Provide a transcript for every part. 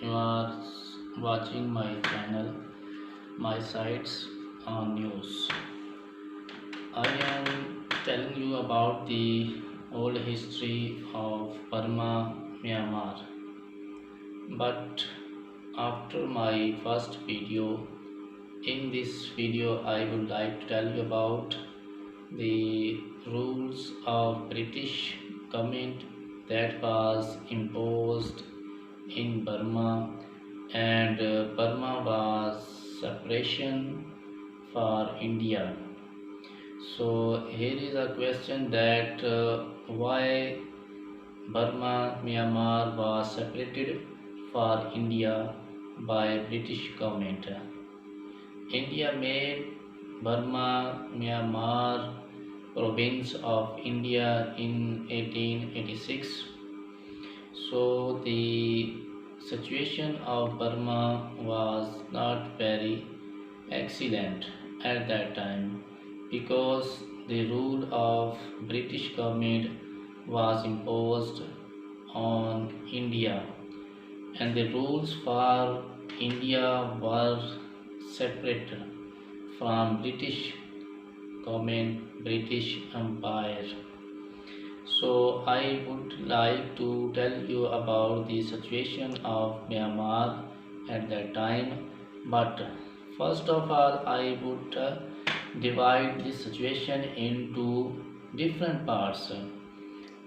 You are watching my channel, my sites on news. I am telling you about the old history of Burma, Myanmar. But after my first video, in this video I would like to tell you about the rules of British government that was imposed in Burma, and Burma was separation for India. So here is a question that why Burma Myanmar was separated for India by British government. India made Burma Myanmar province of India in 1886. So the situation of Burma was not very excellent at that time because the rule of British government was imposed on India, and the rules for India were separate from British government, British Empire. So I would like to tell you about the situation of Myanmar at that time. But first of all, I would divide this situation into different parts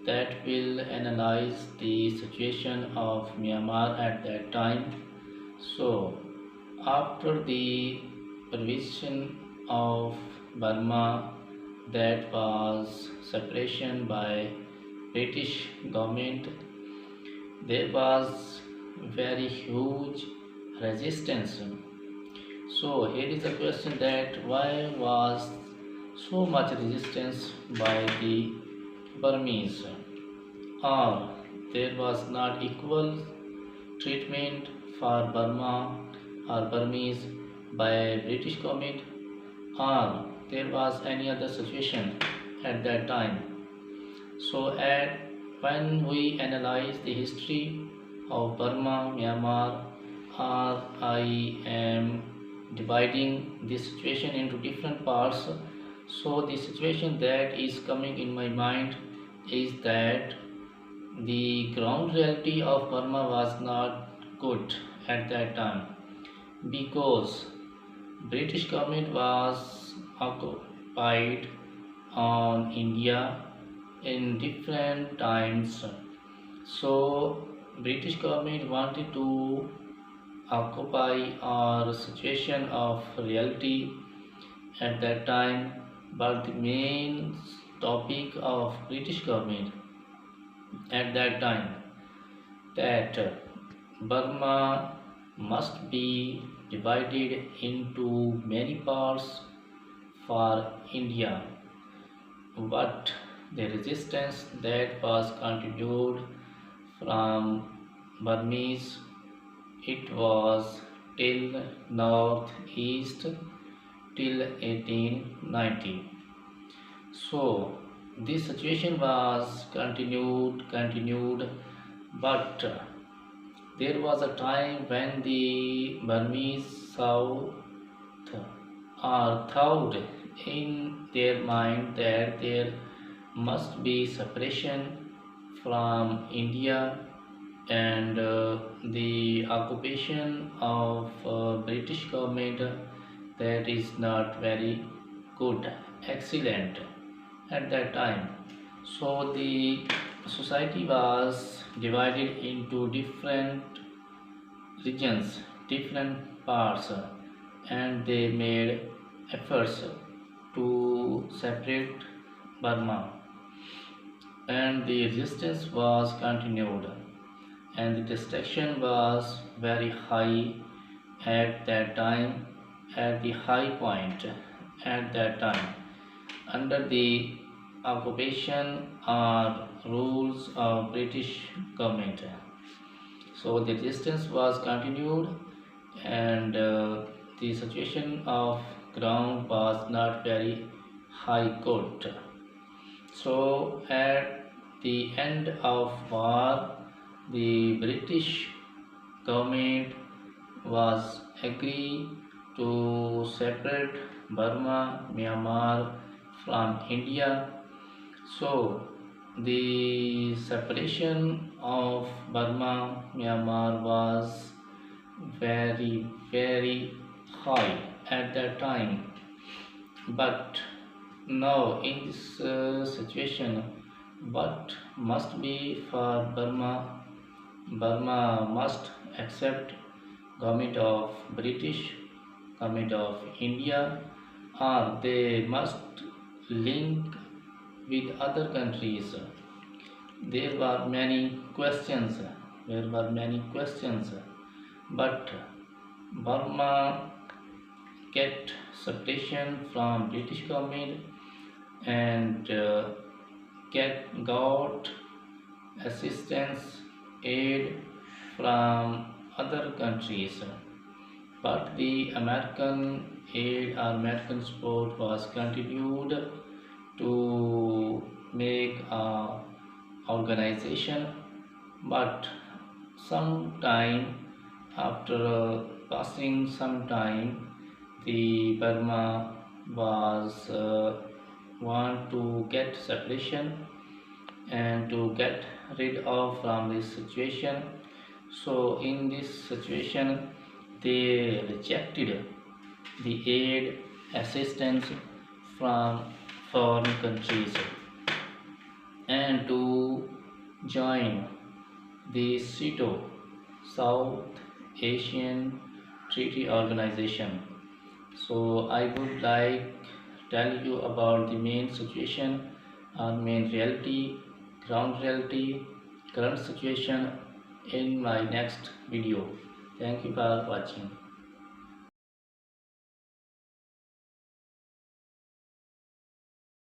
that will analyze the situation of Myanmar at that time. So after the provision of Burma, that was separation by British government, there was very huge resistance. So here is a question that why was so much resistance by the Burmese, or there was not equal treatment for Burma or Burmese by British government, or there was any other situation at that time. So when we analyze the history of Burma, Myanmar, or I am dividing this situation into different parts. So the situation that is coming in my mind is that the ground reality of Burma was not good at that time because British government was occupied on India in different times. So British government wanted to occupy our situation of reality at that time, but the main topic of British government at that time that Burma must be divided into many parts for India, but the resistance that was continued from Burmese, it was till northeast till 1890. So this situation was continued, but there was a time when the Burmese south are thought in their mind that there must be separation from India, and the occupation of British government that is not very good, excellent at that time. So the society was divided into different regions, different parts, and they made efforts to separate Burma, and the resistance was continued, and the destruction was very high at that time, at the high point at that time, under the occupation or rules of British government. So the resistance was continued, and the situation of ground was not very high good. So at the end of war, the British government was agree to separate Burma, Myanmar from India. So the separation of Burma, Myanmar was very high at that time. But now in this situation, what must be for Burma? Burma must accept government of British, government of India, or they must link with other countries. There were many questions. There were many questions, but Burma get separation from British government and got assistance aid from other countries, but the American aid or American support was continued to make a organization. But some time after passing some time, the Burma was want to get separation and to get rid of from this situation. So in this situation, they rejected the aid assistance from foreign countries and to join the SEATO, South Asian Treaty Organization. So I would like tell you about the main situation or main reality, ground reality, current situation in my next video. Thank you for watching.